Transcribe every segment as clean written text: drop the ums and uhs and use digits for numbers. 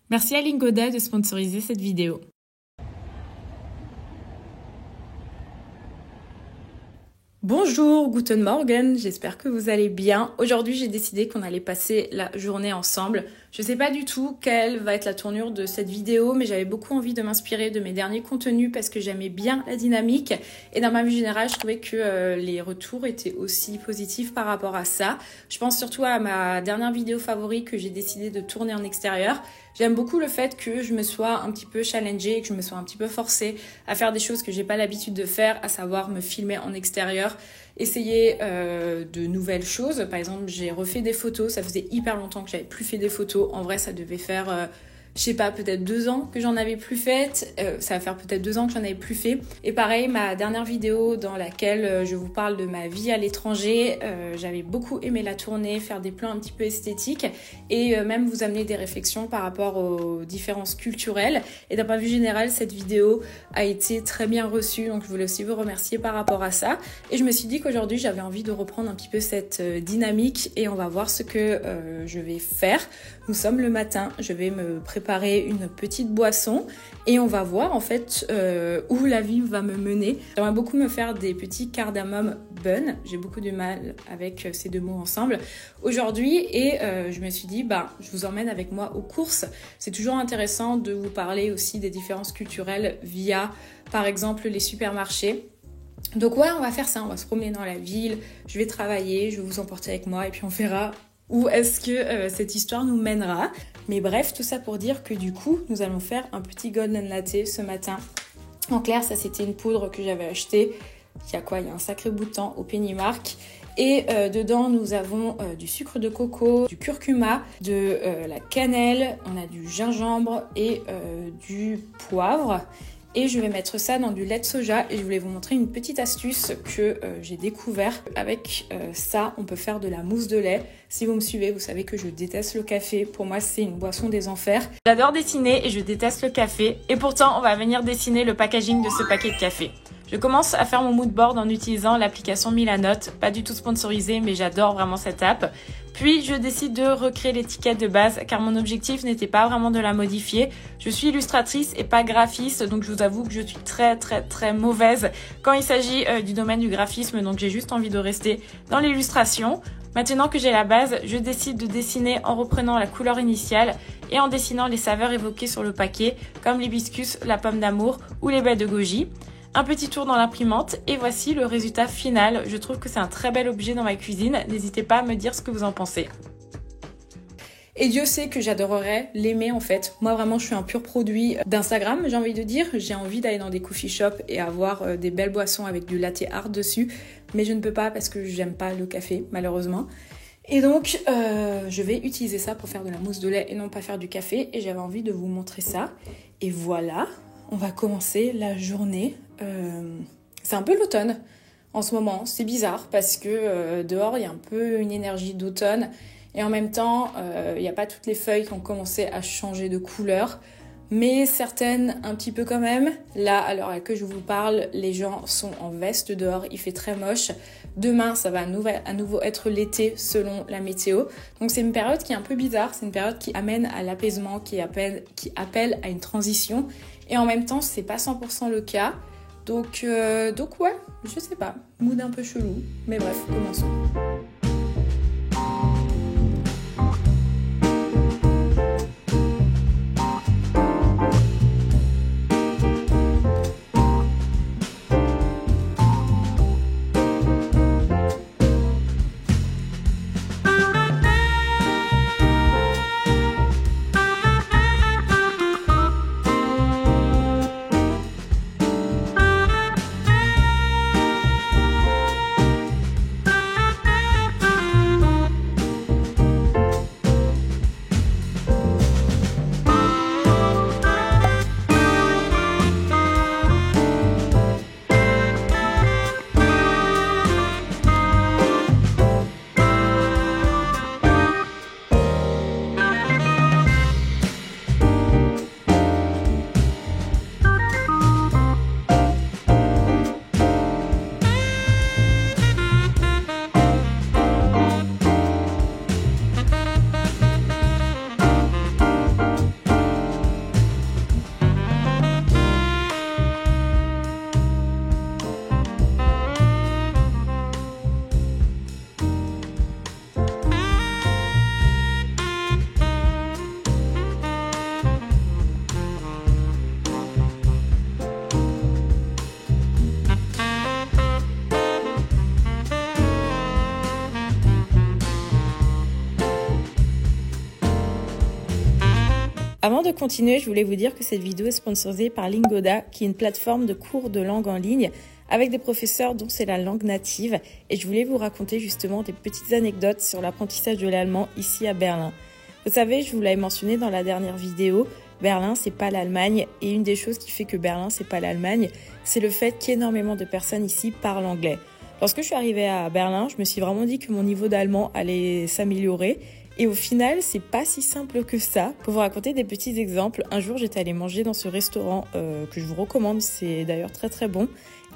Merci à Lingoda de sponsoriser cette vidéo. Bonjour, guten Morgen, j'espère que vous allez bien. Aujourd'hui, j'ai décidé qu'on allait passer la journée ensemble. Je sais pas du tout quelle va être la tournure de cette vidéo, mais j'avais beaucoup envie de m'inspirer de mes derniers contenus parce que j'aimais bien la dynamique. Et dans ma vue générale, je trouvais que les retours étaient aussi positifs par rapport à ça. Je pense surtout à ma dernière vidéo favorite que j'ai décidé de tourner en extérieur. J'aime beaucoup le fait que je me sois un petit peu challengée, que je me sois un petit peu forcée à faire des choses que j'ai pas l'habitude de faire, à savoir me filmer en extérieur, essayer de nouvelles choses. Par exemple, j'ai refait des photos, ça faisait hyper longtemps que j'avais plus fait des photos. En vrai, ça devait faire je sais pas, peut-être 2 ans que j'en avais plus fait. Ça va faire peut-être 2 ans que j'en avais plus fait. Et pareil, ma dernière vidéo dans laquelle je vous parle de ma vie à l'étranger, j'avais beaucoup aimé la tourner, faire des plans un petit peu esthétiques et même vous amener des réflexions par rapport aux différences culturelles. Et d'un point de vue général, cette vidéo a été très bien reçue, donc je voulais aussi vous remercier par rapport à ça. Et je me suis dit qu'aujourd'hui, j'avais envie de reprendre un petit peu cette dynamique et on va voir ce que je vais faire. Nous sommes le matin, je vais me préparer une petite boisson et on va voir en fait où la vie va me mener. J'aimerais beaucoup me faire des petits cardamome buns, j'ai beaucoup de mal avec ces deux mots ensemble aujourd'hui et je me suis dit je vous emmène avec moi aux courses. C'est toujours intéressant de vous parler aussi des différences culturelles via par exemple les supermarchés. Donc ouais, on va faire ça, on va se promener dans la ville, je vais travailler, je vais vous emporter avec moi et puis on verra où est-ce que cette histoire nous mènera. Mais bref, tout ça pour dire que du coup, nous allons faire un petit golden latte ce matin. En clair, ça c'était une poudre que j'avais achetée il y a un sacré bout de temps au Pennymark. Et dedans, nous avons du sucre de coco, du curcuma, de la cannelle, on a du gingembre et du poivre. Et je vais mettre ça dans du lait de soja et je voulais vous montrer une petite astuce que j'ai découvert. Avec ça, on peut faire de la mousse de lait. Si vous me suivez, vous savez que je déteste le café. Pour moi, c'est une boisson des enfers. J'adore dessiner et je déteste le café. Et pourtant, on va venir dessiner le packaging de ce paquet de café. Je commence à faire mon mood board en utilisant l'application Milanote. Pas du tout sponsorisée, mais j'adore vraiment cette app. Puis je décide de recréer l'étiquette de base car mon objectif n'était pas vraiment de la modifier. Je suis illustratrice et pas graphiste, donc je vous avoue que je suis très mauvaise quand il s'agit du domaine du graphisme, donc j'ai juste envie de rester dans l'illustration. Maintenant que j'ai la base, je décide de dessiner en reprenant la couleur initiale et en dessinant les saveurs évoquées sur le paquet, comme l'hibiscus, la pomme d'amour ou les baies de goji. Un petit tour dans l'imprimante et voici le résultat final. Je trouve que c'est un très bel objet dans ma cuisine. N'hésitez pas à me dire ce que vous en pensez. Et Dieu sait que j'adorerais l'aimer en fait. Moi vraiment je suis un pur produit d'Instagram, j'ai envie de dire. J'ai envie d'aller dans des coffee shops et avoir des belles boissons avec du latte art dessus. Mais je ne peux pas parce que j'aime pas le café malheureusement. Et donc je vais utiliser ça pour faire de la mousse de lait et non pas faire du café. Et j'avais envie de vous montrer ça. Et voilà, on va commencer la journée. C'est un peu l'automne en ce moment, c'est bizarre parce que dehors il y a un peu une énergie d'automne et en même temps il n'y a pas toutes les feuilles qui ont commencé à changer de couleur mais certaines un petit peu quand même. Là à l'heure à laquelle je vous parle, les gens sont en veste dehors, il fait très moche. Demain ça va à nouveau être l'été selon la météo, donc c'est une période qui est un peu bizarre, c'est une période qui amène à l'apaisement, qui appelle à une transition et en même temps c'est pas 100% le cas. Donc ouais, je sais pas, mood un peu chelou, mais bref, commençons. Avant de continuer, je voulais vous dire que cette vidéo est sponsorisée par Lingoda, qui est une plateforme de cours de langue en ligne avec des professeurs dont c'est la langue native. Et je voulais vous raconter justement des petites anecdotes sur l'apprentissage de l'allemand ici à Berlin. Vous savez, je vous l'avais mentionné dans la dernière vidéo, Berlin, c'est pas l'Allemagne. Et une des choses qui fait que Berlin, c'est pas l'Allemagne, c'est le fait qu'énormément de personnes ici parlent anglais. Lorsque je suis arrivée à Berlin, je me suis vraiment dit que mon niveau d'allemand allait s'améliorer. Et au final, c'est pas si simple que ça. Pour vous raconter des petits exemples, un jour, j'étais allée manger dans ce restaurant que je vous recommande. C'est d'ailleurs très très bon.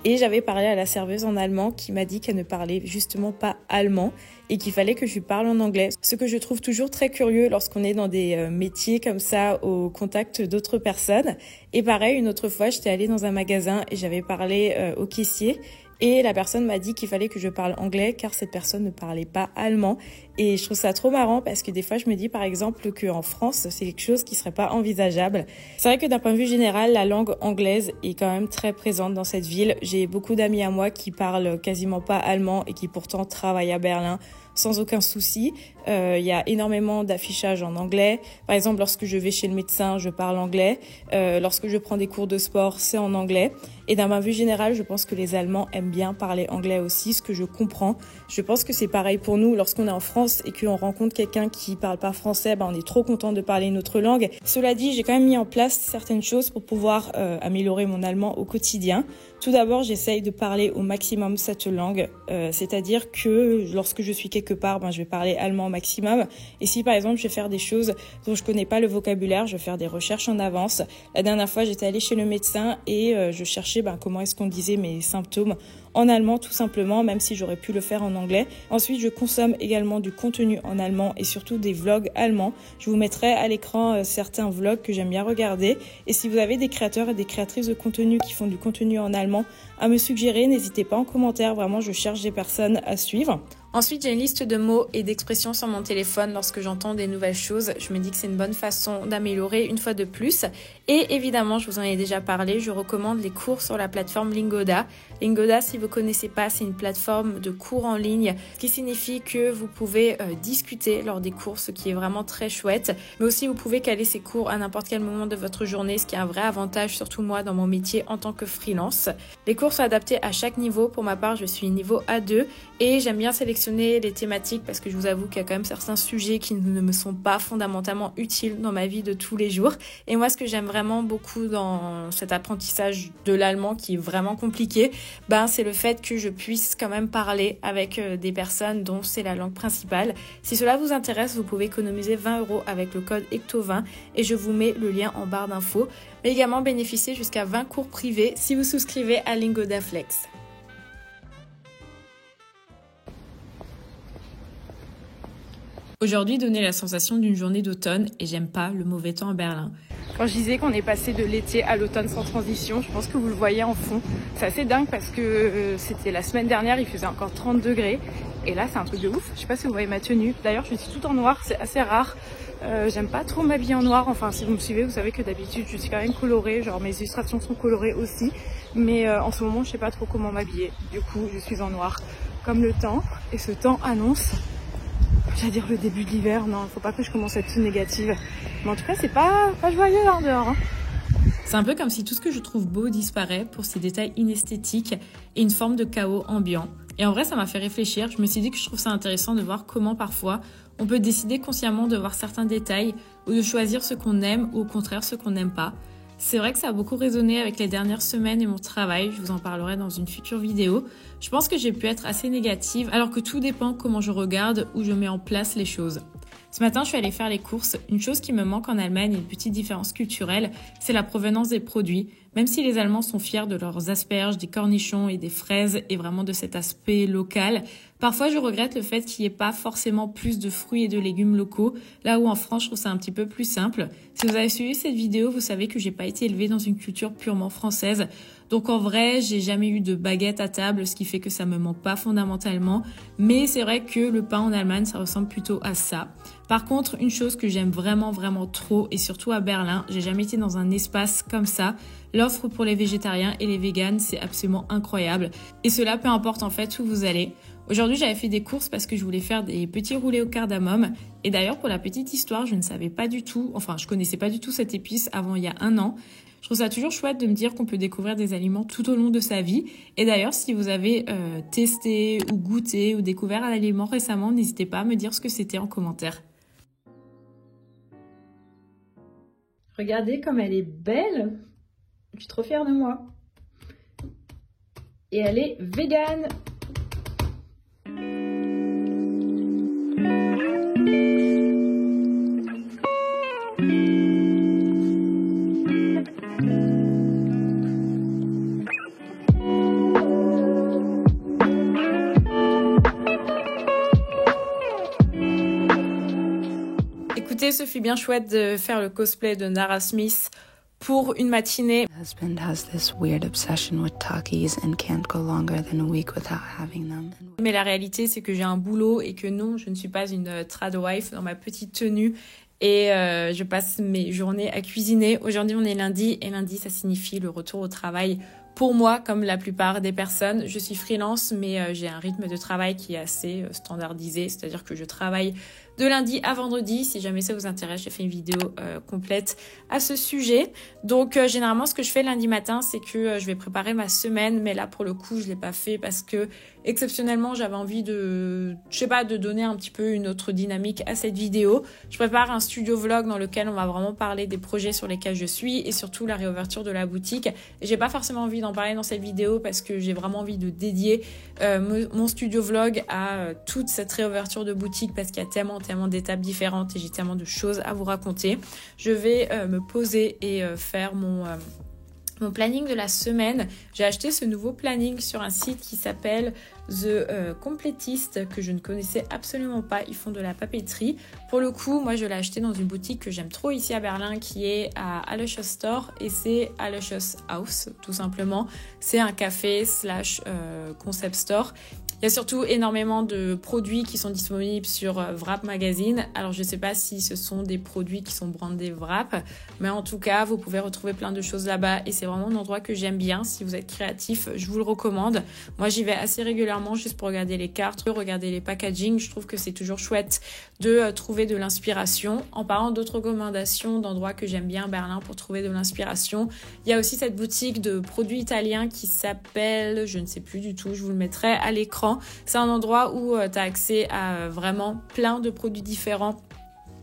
Et j'avais parlé à la serveuse en allemand qui m'a dit qu'elle ne parlait justement pas allemand et qu'il fallait que je lui parle en anglais. Ce que je trouve toujours très curieux lorsqu'on est dans des métiers comme ça au contact d'autres personnes. Et pareil, une autre fois, j'étais allée dans un magasin et j'avais parlé au caissier. Et la personne m'a dit qu'il fallait que je parle anglais car cette personne ne parlait pas allemand. Et je trouve ça trop marrant parce que des fois, je me dis par exemple qu'en France, c'est quelque chose qui serait pas envisageable. C'est vrai que d'un point de vue général, la langue anglaise est quand même très présente dans cette ville. J'ai beaucoup d'amis à moi qui parlent quasiment pas allemand et qui pourtant travaillent à Berlin sans aucun souci. Il y a énormément d'affichage en anglais. Par exemple, lorsque je vais chez le médecin, je parle anglais. Lorsque je prends des cours de sport, c'est en anglais. Et d'un point de vue général, je pense que les Allemands aiment bien parler anglais aussi, ce que je comprends. Je pense que c'est pareil pour nous. Lorsqu'on est en France et qu'on rencontre quelqu'un qui parle pas français, on est trop content de parler notre langue. Cela dit, j'ai quand même mis en place certaines choses pour pouvoir améliorer mon allemand au quotidien. Tout d'abord, j'essaye de parler au maximum cette langue, c'est-à-dire que lorsque je suis quelque part, je vais parler allemand au maximum. Et si par exemple je vais faire des choses dont je connais pas le vocabulaire, je vais faire des recherches en avance. La dernière fois, j'étais allée chez le médecin et je cherchais comment est-ce qu'on disait mes symptômes en allemand tout simplement, même si j'aurais pu le faire en anglais. Ensuite, je consomme également du contenu en allemand et surtout des vlogs allemands. Je vous mettrai à l'écran certains vlogs que j'aime bien regarder. Et si vous avez des créateurs et des créatrices de contenu qui font du contenu en allemand à me suggérer, n'hésitez pas en commentaire. Vraiment, je cherche des personnes à suivre. Ensuite, j'ai une liste de mots et d'expressions sur mon téléphone lorsque j'entends des nouvelles choses. Je me dis que c'est une bonne façon d'améliorer une fois de plus. Et évidemment, je vous en ai déjà parlé, je recommande les cours sur la plateforme Lingoda. Lingoda, si vous ne connaissez pas, c'est une plateforme de cours en ligne, ce qui signifie que vous pouvez discuter lors des cours, ce qui est vraiment très chouette. Mais aussi, vous pouvez caler ces cours à n'importe quel moment de votre journée, ce qui est un vrai avantage, surtout moi, dans mon métier en tant que freelance. Les cours sont adaptés à chaque niveau. Pour ma part, je suis niveau A2 et j'aime bien sélectionner les thématiques parce que je vous avoue qu'il y a quand même certains sujets qui ne me sont pas fondamentalement utiles dans ma vie de tous les jours. Et moi, ce que j'aime vraiment beaucoup dans cet apprentissage de l'allemand qui est vraiment compliqué, c'est le fait que je puisse quand même parler avec des personnes dont c'est la langue principale. Si cela vous intéresse, vous pouvez économiser 20 € avec le code ECTO20 et je vous mets le lien en barre d'infos. Mais également bénéficier jusqu'à 20 cours privés si vous souscrivez à Lingoda Flex. Aujourd'hui donnait la sensation d'une journée d'automne et j'aime pas le mauvais temps à Berlin. Quand je disais qu'on est passé de l'été à l'automne sans transition, je pense que vous le voyez en fond. C'est assez dingue parce que c'était la semaine dernière, il faisait encore 30 degrés. Et là, c'est un truc de ouf. Je sais pas si vous voyez ma tenue. D'ailleurs, je suis toute en noir, c'est assez rare. J'aime pas trop m'habiller en noir. Enfin, si vous me suivez, vous savez que d'habitude, je suis quand même colorée. Genre, mes illustrations sont colorées aussi. Mais en ce moment, je sais pas trop comment m'habiller. Du coup, je suis en noir comme le temps. Et ce temps annonce... J'allais dire le début de l'hiver, non, faut pas que je commence à être tout négative. Mais en tout cas, c'est pas joyeux dehors. C'est un peu comme si tout ce que je trouve beau disparaît pour ces détails inesthétiques et une forme de chaos ambiant. Et en vrai, ça m'a fait réfléchir. Je me suis dit que je trouve ça intéressant de voir comment parfois on peut décider consciemment de voir certains détails ou de choisir ce qu'on aime ou au contraire ce qu'on n'aime pas. C'est vrai que ça a beaucoup résonné avec les dernières semaines et mon travail, je vous en parlerai dans une future vidéo. Je pense que j'ai pu être assez négative alors que tout dépend comment je regarde ou je mets en place les choses. Ce matin, je suis allée faire les courses. Une chose qui me manque en Allemagne, une petite différence culturelle, c'est la provenance des produits. Même si les Allemands sont fiers de leurs asperges, des cornichons et des fraises et vraiment de cet aspect local, parfois je regrette le fait qu'il n'y ait pas forcément plus de fruits et de légumes locaux, là où en France je trouve ça un petit peu plus simple. Si vous avez suivi cette vidéo, vous savez que j'ai pas été élevée dans une culture purement française. Donc en vrai, j'ai jamais eu de baguette à table, ce qui fait que ça me manque pas fondamentalement. Mais c'est vrai que le pain en Allemagne, ça ressemble plutôt à ça. Par contre, une chose que j'aime vraiment trop, et surtout à Berlin, j'ai jamais été dans un espace comme ça. L'offre pour les végétariens et les véganes, c'est absolument incroyable. Et cela, peu importe en fait où vous allez. Aujourd'hui, j'avais fait des courses parce que je voulais faire des petits roulés au cardamome. Et d'ailleurs, pour la petite histoire, je ne savais pas du tout, enfin, je connaissais pas du tout cette épice avant il y a 1 an. Je trouve ça toujours chouette de me dire qu'on peut découvrir des aliments tout au long de sa vie. Et d'ailleurs, si vous avez testé ou goûté ou découvert un aliment récemment, n'hésitez pas à me dire ce que c'était en commentaire. Regardez comme elle est belle. Je suis trop fière de moi. Et elle est végane. Écoutez, ce fut bien chouette de faire le cosplay de Nara Smith pour une matinée. My husband has this weird obsession with Takis and can't go longer than a week without having them. Mais la réalité, c'est que j'ai un boulot et que non, je ne suis pas une trad wife dans ma petite tenue. Et je passe mes journées à cuisiner. Aujourd'hui, on est lundi et lundi, ça signifie le retour au travail. Pour moi, comme la plupart des personnes, je suis freelance, mais j'ai un rythme de travail qui est assez standardisé. C'est-à-dire que je travaille de lundi à vendredi. Si jamais ça vous intéresse, j'ai fait une vidéo complète à ce sujet. Donc, généralement, ce que je fais lundi matin, c'est que je vais préparer ma semaine. Mais là, pour le coup, je l'ai pas fait parce que, exceptionnellement, j'avais envie de donner un petit peu une autre dynamique à cette vidéo. Je prépare un studio vlog dans lequel on va vraiment parler des projets sur lesquels je suis et surtout la réouverture de la boutique. Et j'ai pas forcément envie d'en parler dans cette vidéo parce que j'ai vraiment envie de dédier mon studio vlog à toute cette réouverture de boutique parce qu'il y a tellement d'étapes différentes et j'ai tellement de choses à vous raconter. Je vais me poser et faire mon planning de la semaine. J'ai acheté ce nouveau planning sur un site qui s'appelle The Completist, que je ne connaissais absolument pas. Ils font de la papeterie. Pour le coup, moi je l'ai acheté dans une boutique que j'aime trop ici à Berlin qui est à Aloysius Store et c'est Aloysius House tout simplement. C'est un café / concept store. Il y a surtout énormément de produits qui sont disponibles sur Wrap Magazine. Alors, je ne sais pas si ce sont des produits qui sont brandés Wrap, mais en tout cas, vous pouvez retrouver plein de choses là-bas et c'est vraiment un endroit que j'aime bien. Si vous êtes créatif, je vous le recommande. Moi, j'y vais assez régulièrement juste pour regarder les cartes, regarder les packaging. Je trouve que c'est toujours chouette de trouver de l'inspiration. En parlant d'autres recommandations d'endroits que j'aime bien à Berlin pour trouver de l'inspiration, il y a aussi cette boutique de produits italiens qui s'appelle, je ne sais plus du tout, je vous le mettrai à l'écran. C'est un endroit où tu as accès à vraiment plein de produits différents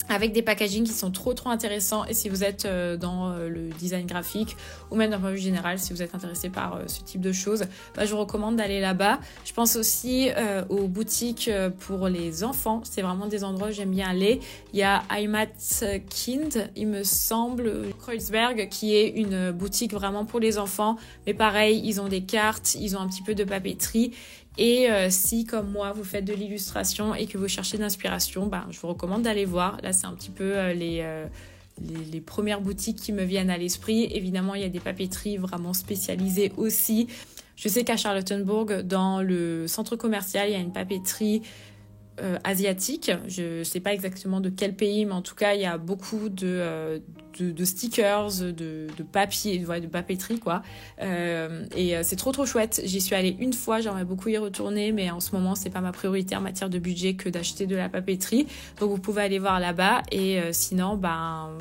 avec des packagings qui sont trop intéressants et si vous êtes dans le design graphique ou même d'un point de vue général, si vous êtes intéressé par ce type de choses, je vous recommande d'aller là-bas. Je pense aussi aux boutiques pour les enfants, c'est vraiment des endroits où j'aime bien aller. Il y a Heimatkind, il me semble, Kreuzberg, qui est une boutique vraiment pour les enfants, mais pareil, ils ont des cartes, ils ont un petit peu de papeterie. Et si, comme moi, vous faites de l'illustration et que vous cherchez de l'inspiration, je vous recommande d'aller voir. Là, c'est un petit peu les premières boutiques qui me viennent à l'esprit. Évidemment, il y a des papeteries vraiment spécialisées aussi. Je sais qu'à Charlottenburg, dans le centre commercial, il y a une papeterie asiatique. Je ne sais pas exactement de quel pays, mais en tout cas, il y a beaucoup de stickers, de papier, de papeterie, quoi. Et c'est trop chouette. J'y suis allée une fois, j'aimerais beaucoup y retourner, mais en ce moment, c'est pas ma priorité en matière de budget que d'acheter de la papeterie. Donc, vous pouvez aller voir là-bas. Et sinon,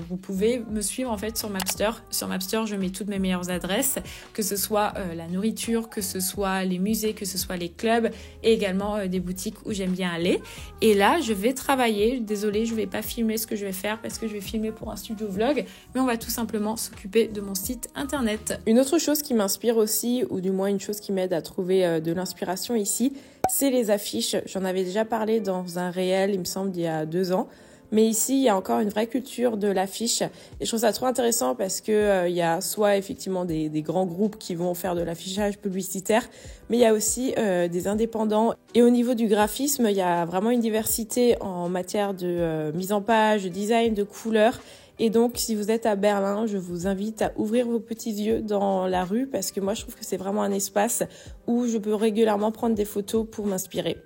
vous pouvez me suivre en fait sur Mapster. Sur Mapster, je mets toutes mes meilleures adresses, que ce soit la nourriture, que ce soit les musées, que ce soit les clubs et également des boutiques où j'aime bien aller. Et là, je vais travailler. Désolée, je vais pas filmer ce que je vais faire parce que je vais filmer pour un studio vlog, mais on va tout simplement s'occuper de mon site internet. Une autre chose qui m'inspire aussi, ou du moins une chose qui m'aide à trouver de l'inspiration ici, c'est les affiches. J'en avais déjà parlé dans un réel, il me semble, il y a 2 ans. Mais ici, il y a encore une vraie culture de l'affiche. Et je trouve ça trop intéressant parce que il y a soit effectivement des grands groupes qui vont faire de l'affichage publicitaire, mais il y a aussi des indépendants. Et au niveau du graphisme, il y a vraiment une diversité en matière de mise en page, de design, de couleurs. Et donc, si vous êtes à Berlin, je vous invite à ouvrir vos petits yeux dans la rue parce que moi, je trouve que c'est vraiment un espace où je peux régulièrement prendre des photos pour m'inspirer.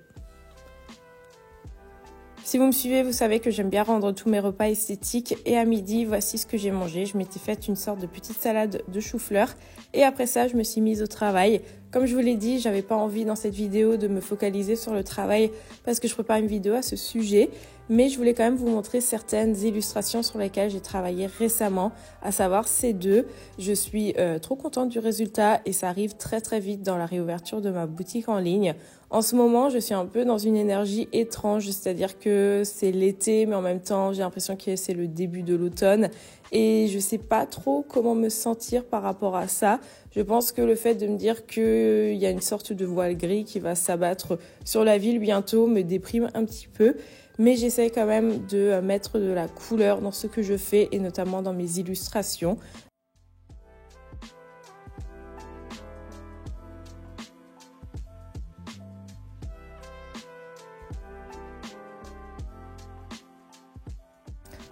Si vous me suivez, vous savez que j'aime bien rendre tous mes repas esthétiques et à midi, voici ce que j'ai mangé. Je m'étais faite une sorte de petite salade de chou-fleur et après ça, je me suis mise au travail. Comme je vous l'ai dit, j'avais pas envie dans cette vidéo de me focaliser sur le travail parce que je prépare une vidéo à ce sujet, mais je voulais quand même vous montrer certaines illustrations sur lesquelles j'ai travaillé récemment, à savoir ces deux. Je suis trop contente du résultat et ça arrive très très vite dans la réouverture de ma boutique en ligne. En ce moment, je suis un peu dans une énergie étrange, c'est-à-dire que c'est l'été, mais en même temps, j'ai l'impression que c'est le début de l'automne et je sais pas trop comment me sentir par rapport à ça. Je pense que le fait de me dire qu'il y a une sorte de voile gris qui va s'abattre sur la ville bientôt me déprime un petit peu. Mais j'essaie quand même de mettre de la couleur dans ce que je fais et notamment dans mes illustrations.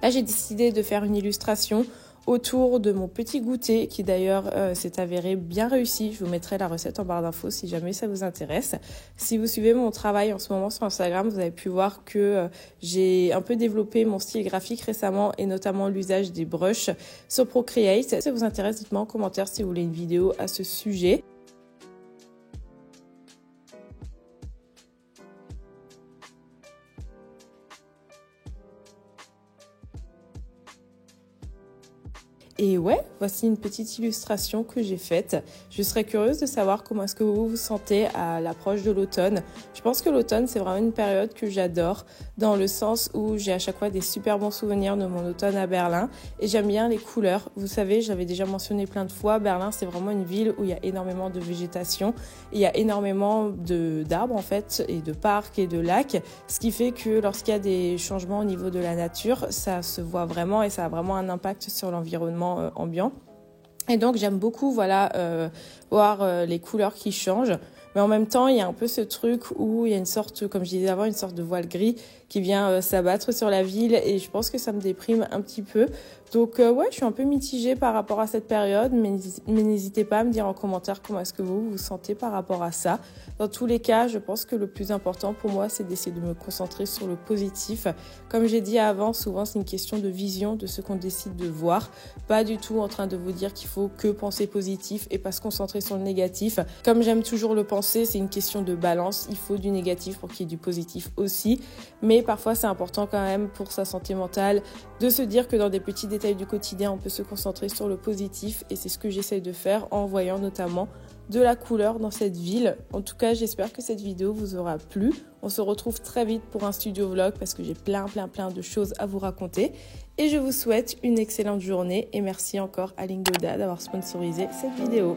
Là, j'ai décidé de faire une illustration autour de mon petit goûter qui d'ailleurs s'est avéré bien réussi. Je vous mettrai la recette en barre d'infos si jamais ça vous intéresse. Si vous suivez mon travail en ce moment sur Instagram, vous avez pu voir que j'ai un peu développé mon style graphique récemment et notamment l'usage des brushes sur Procreate. Si ça vous intéresse, dites-moi en commentaire si vous voulez une vidéo à ce sujet. Et ouais, voici une petite illustration que j'ai faite. Je serais curieuse de savoir comment est-ce que vous vous sentez à l'approche de l'automne. Je pense que l'automne, c'est vraiment une période que j'adore, dans le sens où j'ai à chaque fois des super bons souvenirs de mon automne à Berlin. Et j'aime bien les couleurs. Vous savez, j'avais déjà mentionné plein de fois, Berlin, c'est vraiment une ville où il y a énormément de végétation. Et il y a énormément d'arbres, en fait, et de parcs et de lacs. Ce qui fait que lorsqu'il y a des changements au niveau de la nature, ça se voit vraiment et ça a vraiment un impact sur l'environnement ambiant. Et donc j'aime beaucoup voir les couleurs qui changent, mais en même temps il y a un peu ce truc où il y a une sorte, comme je disais avant, une sorte de voile gris qui vient s'abattre sur la ville et je pense que ça me déprime un petit peu. Donc ouais, je suis un peu mitigée par rapport à cette période, mais n'hésitez pas à me dire en commentaire comment est-ce que vous vous sentez par rapport à ça. Dans tous les cas, je pense que le plus important pour moi, c'est d'essayer de me concentrer sur le positif. Comme j'ai dit avant, souvent c'est une question de vision, de ce qu'on décide de voir. Pas du tout en train de vous dire qu'il faut que penser positif et pas se concentrer sur le négatif. Comme j'aime toujours le penser, c'est une question de balance. Il faut du négatif pour qu'il y ait du positif aussi. Mais parfois, c'est important quand même pour sa santé mentale de se dire que dans des petits détails du quotidien, on peut se concentrer sur le positif. Et c'est ce que j'essaye de faire en voyant notamment de la couleur dans cette ville. En tout cas, j'espère que cette vidéo vous aura plu. On se retrouve très vite pour un studio vlog parce que j'ai plein de choses à vous raconter. Et je vous souhaite une excellente journée et merci encore à Lingoda d'avoir sponsorisé cette vidéo.